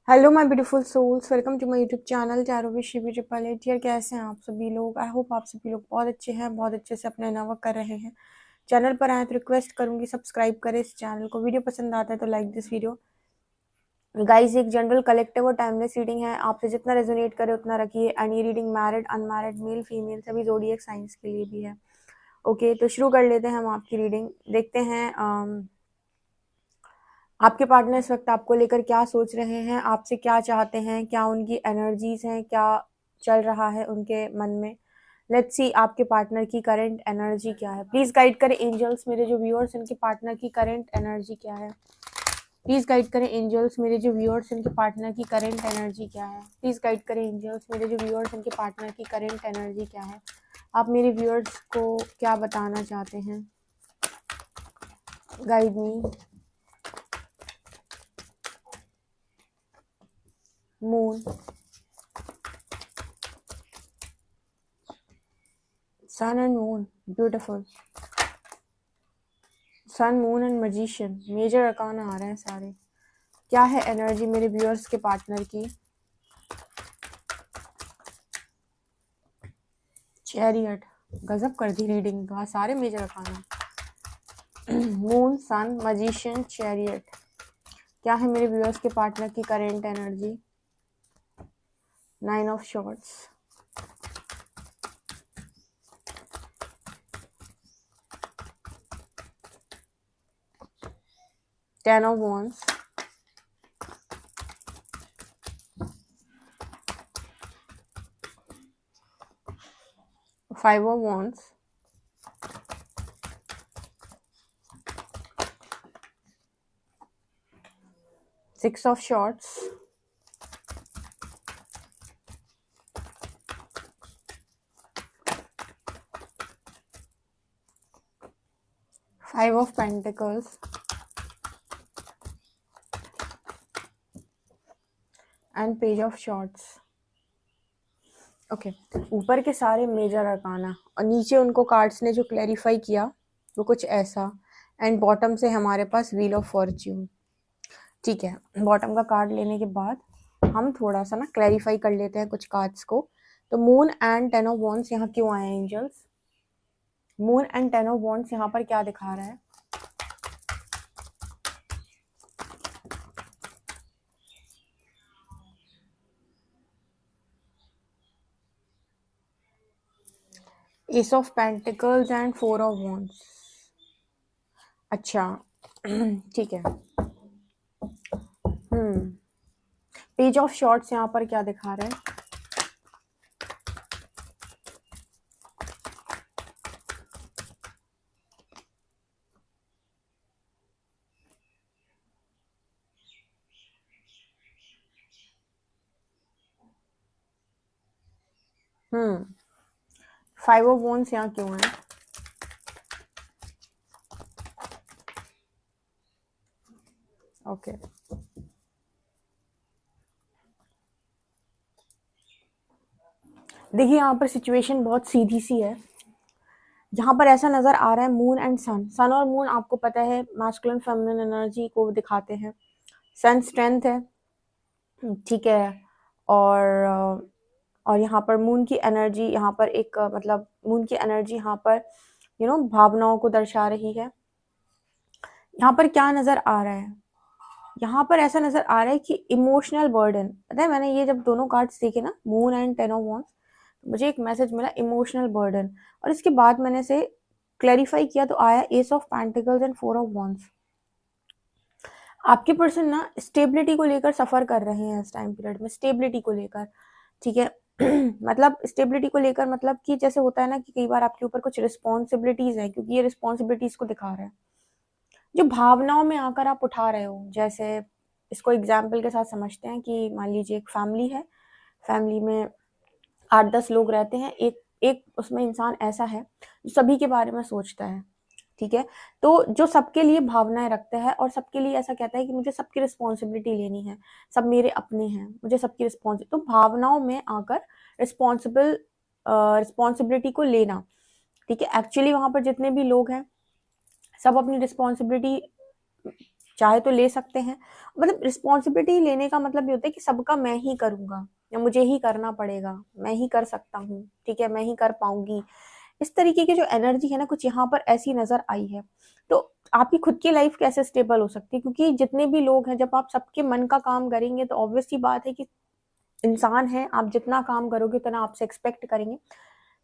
Hello my beautiful souls, welcome to my YouTube channel चारों विश शिवी ट्रिपल एट। यार कैसे हैं आप सभी लोग? आई होप आप सभी लोग बहुत अच्छे हैं, बहुत अच्छे से अपना नवा कर रहे हैं। चैनल पर आए तो रिक्वेस्ट करूंगी सब्सक्राइब करें इस चैनल को। वीडियो पसंद आता है तो लाइक दिस वीडियो। गाइस, एक जनरल कलेक्टिव और टाइमलेस रीडिंग है, आपसे जितना रेजोनेट करे उतना रखिए। एंड ये reading married unmarried male female सभी जोडिएक साइंस के लिए भी है। ओके, तो शुरू कर लेते हैं हम आपकी रीडिंग। देखते हैं आपके पार्टनर इस वक्त आपको लेकर क्या सोच रहे हैं, आपसे क्या चाहते हैं, क्या उनकी एनर्जीज हैं, क्या चल रहा है उनके मन में। लेट्स सी आपके पार्टनर की करंट एनर्जी क्या है। प्लीज गाइड करें एंजल्स मेरे जो व्यूअर्स, इनके पार्टनर की करंट एनर्जी क्या है। प्लीज गाइड करें एंजल्स मेरे जो व्यूअर्स, इनके पार्टनर की करंट एनर्जी क्या है। प्लीज गाइड करें एंजल्स मेरे जो व्यूअर्स, इनके पार्टनर की करंट एनर्जी क्या है। आप मेरे व्यूअर्स को क्या बताना चाहते हैं? Guide me. Moon, sun and moon, beautiful. Sun, moon and magician, major arcana आ रहे हैं सारे। क्या है एनर्जी मेरे व्यूअर्स के पार्टनर की? चैरियट, गजब कर दी रीडिंग तो, सारे मेजर अरकाना। मून, सन, मैजिशियन, चैरियट। क्या है मेरे व्यूअर्स के पार्टनर की current energy? Nine of shorts, ten of wands, five of wands, six of shorts, five of pentacles and page of shorts. Okay, ऊपर के सारे मेजर अरकाना और नीचे उनको कार्ड्स ने जो क्लैरिफाई किया वो कुछ ऐसा। एंड बॉटम से हमारे पास व्हील ऑफ फॉर्च्यून। ठीक है, बॉटम का कार्ड लेने के बाद हम थोड़ा सा ना क्लैरिफाई कर लेते हैं कुछ कार्ड्स को। तो moon and ten of wands यहाँ क्यों आए angels? Moon and ten of wands यहाँ पर क्या दिखा रहा है? Ace of pentacles and four of wands. अच्छा, ठीक है। पेज ऑफ शॉर्ट्स यहाँ पर क्या दिखा रहा है? फाइव ऑफ वॉन्ड्स यहाँ क्यों है? ओके, देखिए यहाँ पर सिचुएशन बहुत सीधी सी है। यहाँ पर ऐसा नजर आ रहा है मून एंड सन। सन और मून आपको पता है मैस्कुलिन फेमिनिन एनर्जी को दिखाते हैं। सन स्ट्रेंथ है, ठीक है। और यहाँ पर मून की एनर्जी, यहाँ पर एक मतलब मून की एनर्जी यहाँ पर भावनाओं को दर्शा रही है। यहाँ पर क्या नजर आ रहा है? यहाँ पर ऐसा नजर आ रहा है कि इमोशनल बर्डन। पता है, मैंने ये जब दोनों कार्ड्स देखे ना, moon and ten of wands, मुझे एक मैसेज मिला इमोशनल बर्डन। और इसके बाद मैंने से क्लैरिफाई किया तो आया S of pentacles and four of wands. आपके पर्सन ना स्टेबिलिटी को लेकर सफर कर रहे हैं इस टाइम पीरियड में, स्टेबिलिटी को लेकर। ठीक है, मतलब स्टेबिलिटी को लेकर, मतलब कि जैसे होता है ना कि कई बार आपके ऊपर कुछ रिस्पॉन्सिबिलिटीज है, क्योंकि ये रिस्पॉन्सिबिलिटीज को दिखा रहा है जो भावनाओं में आकर आप उठा रहे हो। जैसे इसको एग्जाम्पल के साथ समझते हैं कि मान लीजिए एक फैमिली है, फैमिली में 8-10 लोग रहते हैं। एक एक उसमें इंसान ऐसा है जो सभी के बारे में सोचता है, ठीक है। तो जो सबके लिए भावनाएं रखता है और सबके लिए ऐसा कहता है कि मुझे सबकी रिस्पॉन्सिबिलिटी लेनी है, सब मेरे अपने हैं, मुझे सबकी रिस्पॉन्सिबिलिटी। तो भावनाओं में आकर रिस्पॉन्सिबिलिटी को लेना, ठीक है। एक्चुअली वहां पर जितने भी लोग हैं सब अपनी रिस्पॉन्सिबिलिटी चाहे तो ले सकते हैं। मतलब रिस्पॉन्सिबिलिटी लेने का मतलब ये होता है कि सबका मैं ही करूंगा या मुझे ही करना पड़ेगा, मैं ही कर सकता हूँ, ठीक है, मैं ही कर पाऊंगी। इस तरीके की जो एनर्जी है ना, कुछ यहाँ पर ऐसी नजर आई है। तो आपकी खुद की लाइफ कैसे स्टेबल हो सकती है, क्योंकि जितने भी लोग हैं, जब आप सबके मन का काम करेंगे तो ऑब्वियस सी बात है कि इंसान है, आप जितना काम करोगे उतना आपसे एक्सपेक्ट करेंगे।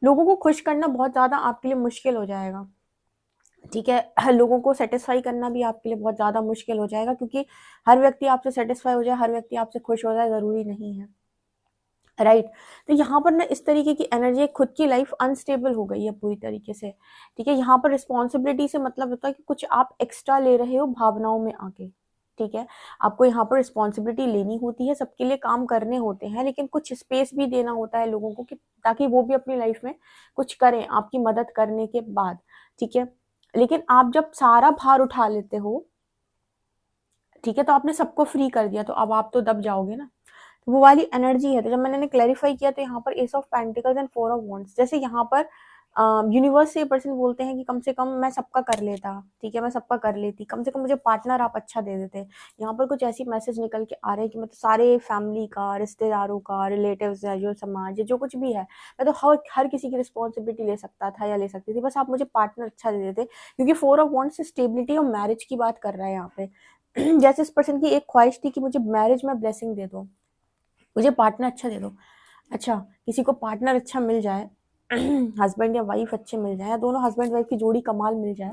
लोगों को खुश करना बहुत ज्यादा आपके लिए मुश्किल हो जाएगा, ठीक है। लोगों को सेटिस्फाई करना भी आपके लिए बहुत ज्यादा मुश्किल हो जाएगा, क्योंकि हर व्यक्ति आपसे सेटिस्फाई हो जाए, हर व्यक्ति आपसे खुश हो जाए, जरूरी नहीं है, राइट। तो यहाँ पर ना इस तरीके की एनर्जी, खुद की लाइफ अनस्टेबल हो गई है पूरी तरीके से, ठीक है। यहाँ पर रिस्पॉन्सिबिलिटी से मतलब होता है कि कुछ आप एक्स्ट्रा ले रहे हो भावनाओं में आके, ठीक है। आपको यहाँ पर रिस्पॉन्सिबिलिटी लेनी होती है, सबके लिए काम करने होते हैं, लेकिन कुछ स्पेस भी देना होता है लोगों को, कि ताकि वो भी अपनी लाइफ में कुछ करें आपकी मदद करने के बाद, ठीक है। लेकिन आप जब सारा भार उठा लेते हो, ठीक है, तो आपने सबको फ्री कर दिया, तो अब आप तो दब जाओगे ना। तो वो वाली एनर्जी है। तो जब मैंने क्लैरिफाई किया तो यहाँ पर S of pentacles and four of wands, जैसे यहाँ पर यूनिवर्स से पर्सन बोलते हैं कि कम से कम मैं सबका कर लेता, ठीक है, मैं सबका कर लेती, कम से कम मुझे पार्टनर आप अच्छा दे देते। यहाँ पर कुछ ऐसी मैसेज निकल के आ रहे हैं कि मैं तो सारे फैमिली का, रिश्तेदारों का, रिलेटिव्स है, जो समाज है, जो कुछ भी है, मैं तो हर किसी की रिस्पॉन्सिबिलिटी ले सकता था या ले सकती थी, बस आप मुझे पार्टनर अच्छा दे देते। क्योंकि फोर ऑफ वॉन्ड्स स्टेबिलिटी और मैरिज की बात कर रहा है यहाँ पे। जैसे इस पर्सन की एक ख्वाहिश थी कि मुझे मैरिज में ब्लेसिंग दे दो, मुझे पार्टनर अच्छा दे दो। अच्छा, किसी को पार्टनर अच्छा मिल जाए, हस्बैंड या वाइफ अच्छे मिल जाए, या दोनों हस्बैंड वाइफ की जोड़ी कमाल मिल जाए,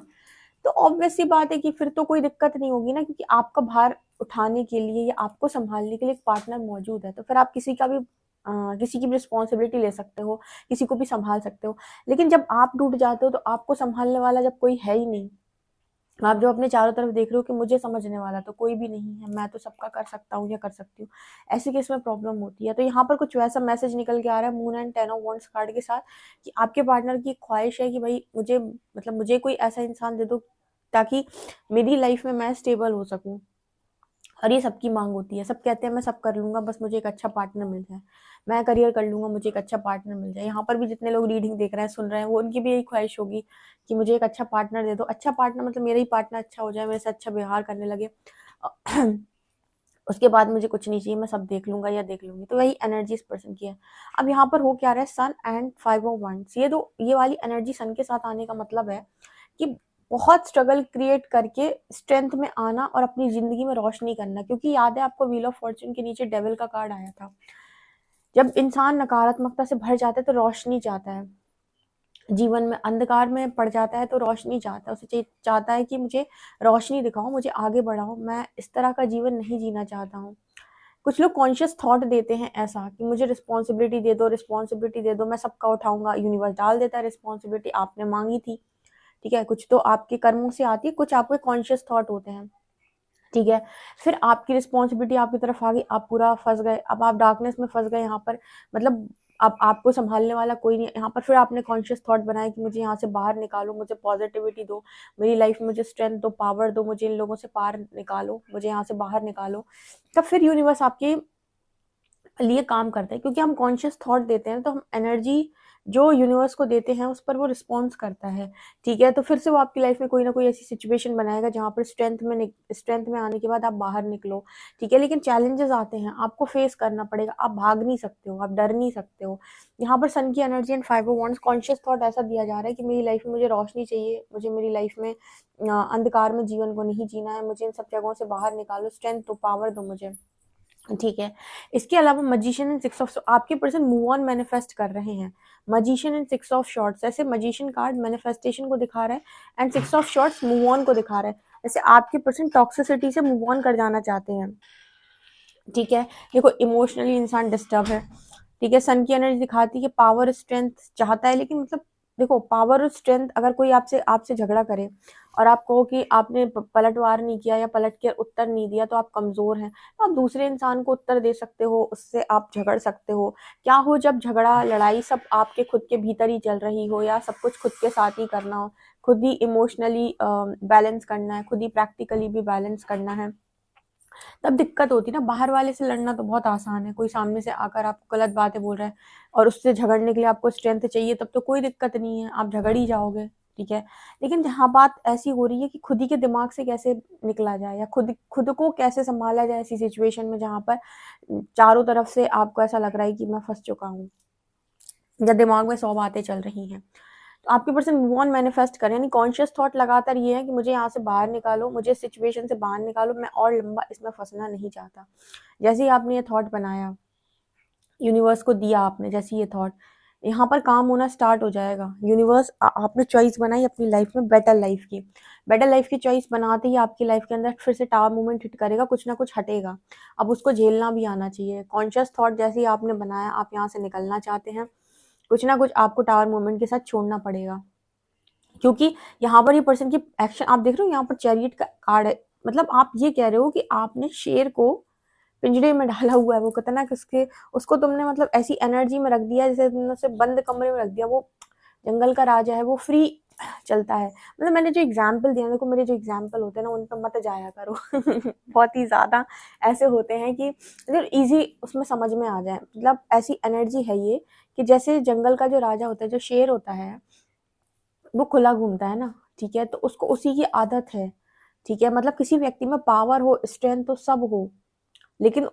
तो ऑब्वियस सी बात है कि फिर तो कोई दिक्कत नहीं होगी ना, क्योंकि आपका भार उठाने के लिए या आपको संभालने के लिए एक पार्टनर मौजूद है। तो फिर आप किसी का भी किसी की भी रिस्पॉन्सिबिलिटी ले सकते हो, किसी को भी संभाल सकते हो। लेकिन जब आप टूट जाते हो, तो आपको संभालने वाला जब कोई है ही नहीं, आप जो अपने चारों तरफ देख रहे हो कि मुझे समझने वाला तो कोई भी नहीं है, मैं तो सबका कर सकता हूँ या कर सकती हूँ, ऐसे केस में प्रॉब्लम होती है। तो यहाँ पर कुछ वैसा मैसेज निकल के आ रहा है moon and ten of wands card के साथ, कि आपके पार्टनर की ख्वाहिश है कि भाई मुझे, मतलब मुझे कोई ऐसा इंसान दे दो ताकि मेरी लाइफ में मैं स्टेबल हो सकूँ। और ये सबकी मांग होती है, सब कहते हैं मैं सब कर लूंगा, बस मुझे एक अच्छा पार्टनर मिल जाए, मैं करियर कर लूंगा, मुझे एक अच्छा पार्टनर मिल जाए। यहाँ पर भी जितने लोग रीडिंग देख रहे हैं, सुन रहे हैं, वो उनकी भी यही ख्वाहिश होगी कि मुझे एक अच्छा पार्टनर दे दो। अच्छा पार्टनर मतलब मेरा ही पार्टनर अच्छा हो जाए, मेरे से अच्छा व्यवहार करने लगे, उसके बाद मुझे कुछ नहीं चाहिए, मैं सब देख लूंगा या देख लूंगी। तो वही एनर्जी इस पर्सन की है। अब यहाँ पर हो क्या रहा है, सन एंड फाइव ऑफ वंड्स, ये वाली एनर्जी सन के साथ आने का मतलब है कि बहुत स्ट्रगल क्रिएट करके स्ट्रेंथ में आना और अपनी जिंदगी में रोशनी करना। क्योंकि याद है आपको, व्हील ऑफ फॉर्च्यून के नीचे डेविल का कार्ड आया था। जब इंसान नकारात्मकता से भर जाता है तो रोशनी चाहता है, जीवन में अंधकार में पड़ जाता है तो रोशनी चाहता है, उसे चाहता है कि मुझे रोशनी दिखाओ, मुझे आगे बढ़ाओ, मैं इस तरह का जीवन नहीं जीना चाहता हूँ। कुछ लोग कॉन्शियस थॉट देते हैं ऐसा कि मुझे रिस्पॉन्सिबिलिटी दे दो, रिस्पॉन्सिबिलिटी दे दो, मैं सबका उठाऊंगा। यूनिवर्स डाल देता है रिस्पॉन्सिबिलिटी, आपने मांगी थी, ठीक है। कुछ तो आपके कर्मों से आती है, कुछ आपके कॉन्शियस थॉट होते हैं, ठीक है। फिर आपकी रिस्पॉन्सिबिलिटी आपकी तरफ आ गई, आप पूरा फंस गए, अब आप डार्कनेस में फंस गए यहाँ पर। मतलब अब आपको संभालने वाला कोई नहीं यहाँ पर। फिर आपने कॉन्शियस थॉट बनाया कि मुझे यहाँ से बाहर निकालो, मुझे पॉजिटिविटी दो, मेरी लाइफ में मुझे स्ट्रेंथ दो, पावर दो, मुझे इन लोगों से पार निकालो, मुझे यहाँ से बाहर निकालो। तब फिर यूनिवर्स आपके लिए काम करता है, क्योंकि हम कॉन्शियस थॉट देते हैं तो हम एनर्जी जो यूनिवर्स को देते हैं उस पर वो रिस्पॉन्स करता है, ठीक है। तो फिर से वो आपकी लाइफ में कोई ना कोई ऐसी सिचुएशन बनाएगा जहाँ पर स्ट्रेंथ में आने के बाद आप बाहर निकलो, ठीक है। लेकिन चैलेंजेस आते हैं, आपको फेस करना पड़ेगा, आप भाग नहीं सकते हो, आप डर नहीं सकते हो। यहाँ पर सन की energy and five of wands, conscious thought ऐसा दिया जा रहा है कि मेरी लाइफ में मुझे रोशनी चाहिए, मुझे मेरी लाइफ में अंधकार में जीवन को नहीं जीना है, मुझे इन सब जगहों से बाहर निकालो, स्ट्रेंथ दो, पावर दो मुझे, ठीक है। इसके अलावा मजिशियन एंड सिक्स ऑफ, आपके पर्सन मूव ऑन मैनिफेस्ट कर रहे हैं। Magician and six of shorts, ऐसे मजिशियन कार्ड मैनिफेस्टेशन को दिखा रहा है and six of shorts move on को दिखा रहा है। जैसे आपके पर्सन टॉक्सिसिटी से मूव ऑन कर जाना चाहते हैं, ठीक है। देखो इमोशनली इंसान डिस्टर्ब है, ठीक है। सन की एनर्जी दिखाती है कि पावर स्ट्रेंथ चाहता है, लेकिन मतलब देखो पावर और स्ट्रेंथ, अगर कोई आपसे आपसे झगड़ा करे और आप कहो कि आपने पलटवार नहीं किया या पलट के उत्तर नहीं दिया तो आप कमजोर हैं, तो आप दूसरे इंसान को उत्तर दे सकते हो, उससे आप झगड़ सकते हो। क्या हो जब झगड़ा लड़ाई सब आपके खुद के भीतर ही चल रही हो, या सब कुछ खुद के साथ ही करना हो, खुद ही इमोशनली बैलेंस करना है, खुद ही प्रैक्टिकली भी बैलेंस करना है, तब दिक्कत होती है ना। बाहर वाले से लड़ना तो बहुत आसान है, कोई सामने से आकर आपको गलत बातें बोल रहा है और उससे झगड़ने के लिए आपको स्ट्रेंथ चाहिए, तब तो कोई दिक्कत नहीं है, आप झगड़ ही जाओगे, ठीक है। लेकिन जहाँ बात ऐसी हो रही है कि खुद ही के दिमाग से कैसे निकला जाए या खुद खुद को कैसे सँभाला जाए ऐसी सिचुएशन में जहाँ पर चारों तरफ से आपको ऐसा लग रहा है कि मैं फँस चुका हूँ या दिमाग में 100 बातें चल रही हैं। तो आपके पर्सन मूव ऑन मैनिफेस्ट करें, यानी कॉन्शियस थॉट लगातार ये है कि मुझे यहाँ से बाहर निकालो, मुझे इस सिचुएशन से बाहर निकालो, मैं और लंबा इसमें फँसना नहीं चाहता। जैसे ही आपने ये थॉट बनाया, यूनिवर्स को दिया आपने जैसे ये थॉट, यहाँ पर काम होना स्टार्ट हो जाएगा। यूनिवर्स आपने चॉइस बनाई अपनी लाइफ में बेटर लाइफ की। बेटर लाइफ की चॉइस बनाते ही आपकी लाइफ के अंदर फिर से टावर मूवमेंट हिट करेगा, कुछ ना कुछ हटेगा। अब उसको झेलना भी आना चाहिए। कॉन्शियस थॉट जैसे ही आपने बनाया, आप यहाँ से निकलना चाहते हैं, कुछ ना कुछ आपको टावर मूवमेंट के साथ छोड़ना पड़ेगा। क्योंकि यहाँ पर ये पर्सन की एक्शन आप देख रहे हो, यहाँ पर चैरियट का कार्ड है। मतलब आप ये कह रहे हो कि आपने शेर को पिंजरे में डाला हुआ है, वो कहता ना कि उसको तुमने मतलब ऐसी एनर्जी में रख दिया जैसे तुमने उसे बंद कमरे में रख दिया। वो जंगल का राजा है, वो फ्री चलता है। मतलब मैंने जो एग्जाम्पल दिया, देखो मेरे जो एग्जाम्पल होते हैं ना उन पर मत जाया करो बहुत ही ज़्यादा ऐसे होते हैं कि मतलब ईजी उसमें समझ में आ जाए। मतलब ऐसी एनर्जी है ये कि जैसे जंगल का जो राजा होता है, जो शेर होता है, वो खुला घूमता है ना, ठीक है, तो उसको उसी की आदत है, ठीक है। मतलब किसी व्यक्ति में पावर हो, स्ट्रेंथ तो सब हो, लेकिन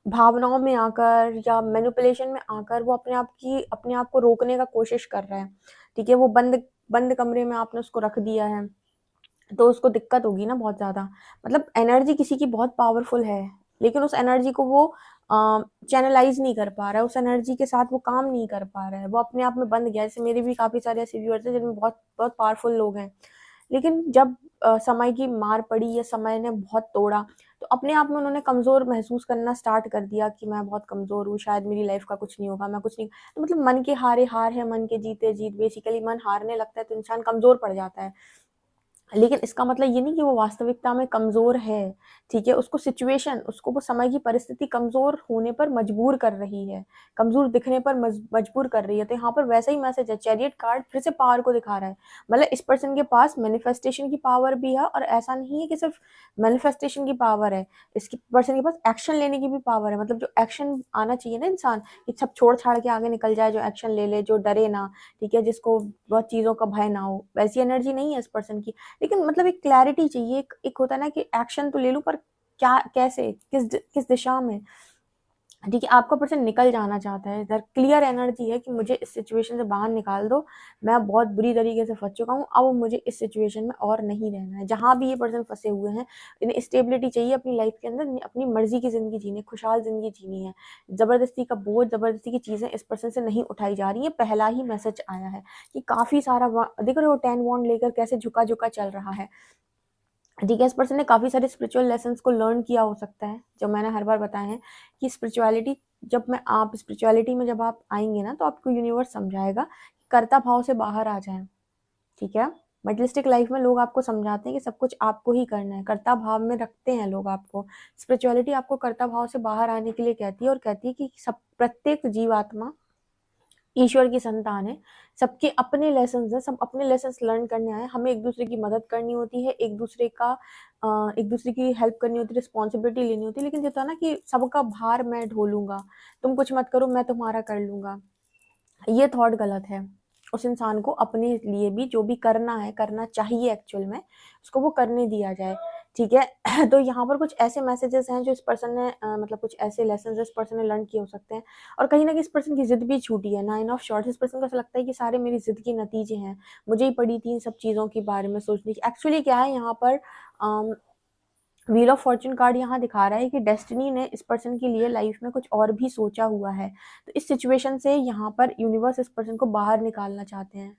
भावनाओं में आकर या मैनिपुलेशन में आकर वो अपने आप को रोकने का कोशिश कर रहा है, ठीक है। वो बंद बंद कमरे में आपने उसको रख दिया है, तो उसको दिक्कत होगी ना बहुत ज़्यादा। मतलब एनर्जी किसी की बहुत पावरफुल है, लेकिन उस एनर्जी को वो चैनलाइज़ नहीं कर पा रहा है, उस एनर्जी के साथ वो काम नहीं कर पा रहा है, वो अपने आप में बंद गया है। जैसे मेरे भी काफ़ी सारे ऐसे व्यूअर्स हैं जिनमें बहुत बहुत पावरफुल लोग हैं, लेकिन जब समय की मार पड़ी या समय ने बहुत तोड़ा, तो अपने आप में उन्होंने कमज़ोर महसूस करना स्टार्ट कर दिया कि मैं बहुत कमज़ोर हूँ, शायद मेरी लाइफ़ का कुछ नहीं होगा, मैं कुछ नहीं। तो मतलब मन के हारे हार है, मन के जीते जीत। बेसिकली मन हारने लगता है तो इंसान कमज़ोर पड़ जाता है। लेकिन इसका मतलब ये नहीं कि वो वास्तविकता में कमज़ोर है, ठीक है? उसको सिचुएशन, उसको वो समय की परिस्थिति कमज़ोर होने पर मजबूर कर रही है, कमज़ोर दिखने पर मजबूर कर रही है। तो यहाँ पर वैसा ही मैसेज है, चैरियट कार्ड फिर से पावर को दिखा रहा है। मतलब इस पर्सन के पास मैनिफेस्टेशन की पावर भी है, और ऐसा नहीं है कि सिर्फ मैनिफेस्टेशन की पावर है, इसकी पर्सन के पास एक्शन लेने की भी पावर है। मतलब जो एक्शन आना चाहिए ना इंसान, कि सब छोड़-छाड़ के आगे निकल जाए, जो एक्शन ले ले, जो डरे ना, ठीक है? जिसको बहुत चीज़ों का भय ना हो, वैसी एनर्जी नहीं है इस पर्सन की। लेकिन मतलब एक क्लैरिटी चाहिए, एक होता है ना कि एक्शन तो ले लूँ, पर क्या, कैसे, किस दिशा में, ठीक है। आपका पर्सन निकल जाना चाहता है, इधर क्लियर एनर्जी है कि मुझे इस सिचुएशन से बाहर निकाल दो, मैं बहुत बुरी तरीके से फंस चुका हूँ, अब मुझे इस सिचुएशन में और नहीं रहना है। जहाँ भी ये पर्सन फंसे हुए हैं, इन्हें स्टेबिलिटी चाहिए अपनी लाइफ के अंदर, इन्हें अपनी मर्जी की ज़िंदगी जीनी है, खुशहाल ज़िंदगी जीनी है। ज़बरदस्ती का बोझ, ज़बरदस्ती की चीज़ें इस पर्सन से नहीं उठाई जा रही हैं। पहला ही मैसेज आया है कि काफ़ी सारा देख रहे हो 10 वॉन्ड लेकर कैसे झुका-झुका चल रहा है, ठीक है। इस पर्सन ने काफ़ी सारे स्पिरिचुअल लेसन्स को लर्न किया हो सकता है, जो मैंने हर बार बताए हैं कि स्पिरिचुअलिटी, आप स्पिरिचुअलिटी में जब आप आएँगे ना, तो आपको यूनिवर्स समझाएगा कि कर्ता भाव से बाहर आ जाएँ, ठीक है। मटेरियलिस्टिक लाइफ में लोग आपको समझाते हैं कि सब कुछ आपको ही करना है, कर्ता भाव में रखते हैं लोग आपको। स्पिरिचुअलिटी आपको कर्ता भाव से बाहर आने के लिए कहती है, और कहती है कि सब प्रत्येक जीवात्मा ईश्वर की संतान है, सबके अपने लेसन्स हैं, सब अपने लेसन्स लर्न करने आए हैं। हमें एक-दूसरे की मदद करनी होती है, एक दूसरे की हेल्प करनी होती है, रिस्पॉन्सिबिलिटी लेनी होती है। लेकिन जो होता है ना कि सबका भार मैं ढोलूँगा, तुम कुछ मत करो, मैं तुम्हारा कर लूँगा, ये थॉट गलत है। उस इंसान को अपने लिए भी जो भी करना है, करना चाहिए एक्चुअल में, उसको वो करने दिया जाए, ठीक है। तो यहाँ पर कुछ ऐसे मैसेजेस हैं जो इस पर्सन ने मतलब कुछ ऐसे लेसन्स इस पर्सन ने लर्न किए हो सकते हैं, और कहीं न कहीं इस पर्सन की ज़िद भी छूटी है। 9 ऑफ शॉर्ट्स, इस पर्सन को ऐसा लगता है कि सारे मेरी ज़िद के नतीजे हैं, मुझे ही पड़ी थी इन सब चीज़ों के बारे में सोचने की। एक्चुअली क्या है यहाँ पर, अम व्हील ऑफ फॉर्च्यून कार्ड यहाँ दिखा रहा है कि डेस्टिनी ने इस पर्सन के लिए लाइफ में कुछ और भी सोचा हुआ है। तो इस सिचुएशन से यहाँ पर यूनिवर्स इस पर्सन को बाहर निकालना चाहते हैं।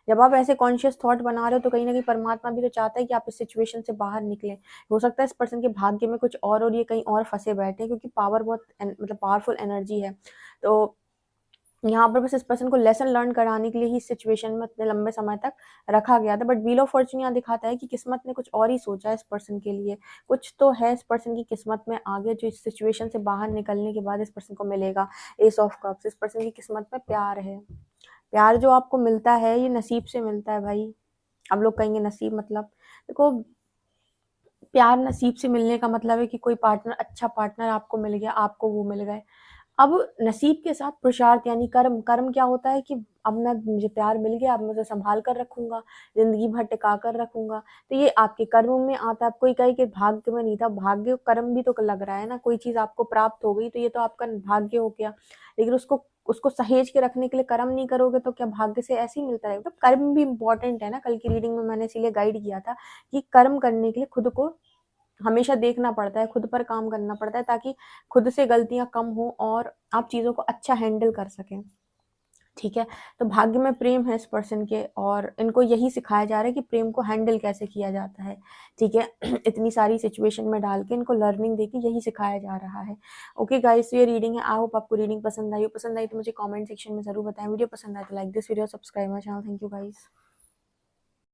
जब आप ऐसे कॉन्शियस थॉट बना रहे हो, तो कहीं न कहीं परमात्मा भी तो चाहता है कि आप इस सिचुएशन से बाहर निकलें। हो सकता है इस पर्सन के भाग्य में कुछ और ये कहीं और फँसे बैठे हैं, क्योंकि पावर बहुत मतलब पावरफुल एनर्जी है। तो यहाँ पर बस इस पर्सन को लेसन लर्न कराने के लिए ही इस सिचुएशन में इतने लंबे समय तक रखा गया था। बट व्हील ऑफ फॉर्च्यून यहाँ दिखाता है कि किस्मत ने कुछ और ही सोचा है इस पर्सन के लिए। कुछ तो है इस पर्सन की किस्मत में आगे, जो इस सिचुएशन से बाहर निकलने के बाद इस पर्सन को मिलेगा। एस ऑफ कप्स, इस पर्सन की किस्मत में प्यार है। प्यार जो आपको मिलता है, ये नसीब से मिलता है भाई। आप लोग कहेंगे नसीब मतलब, देखो प्यार नसीब से मिलने का मतलब है कि कोई पार्टनर, अच्छा पार्टनर आपको मिल गया, आपको वो मिल गए। अब नसीब के साथ पुरुषार्थ यानी कर्म। कर्म क्या होता है कि अब मुझे प्यार मिल गया, अब मैं उसे संभाल कर रखूंगा, जिंदगी भर टिका कर रखूंगा, तो ये आपके कर्म में आता है। अब कोई कहे कि भाग्य में नहीं था, भाग्य कर्म भी तो लग रहा है ना, कोई चीज आपको प्राप्त हो गई तो ये तो आपका भाग्य हो गया, लेकिन उसको उसको सहेज के रखने के लिए कर्म नहीं करोगे तो क्या भाग्य से ऐसे ही मिलता है? तो कर्म भी इंपॉर्टेंट है ना। कल की रीडिंग में मैंने इसीलिए गाइड किया था कि कर्म करने के लिए खुद को हमेशा देखना पड़ता है, खुद पर काम करना पड़ता है, ताकि खुद से गलतियां कम हो और आप चीज़ों को अच्छा हैंडल कर सकें। ठीक है, तो भाग्य में प्रेम है इस पर्सन के, और इनको यही सिखाया जा रहा है कि प्रेम को हैंडल कैसे किया जाता है। ठीक है इतनी सारी सिचुएशन में डाल के इनको लर्निंग देके यही सिखाया जा रहा है। ओके गाइस, ये रीडिंग है। आई होप आपको रीडिंग पसंद आई तो मुझे कमेंट सेक्शन में जरूर बताएं। वीडियो पसंद आए तो like this video, subscribe my channel. Thank you guys.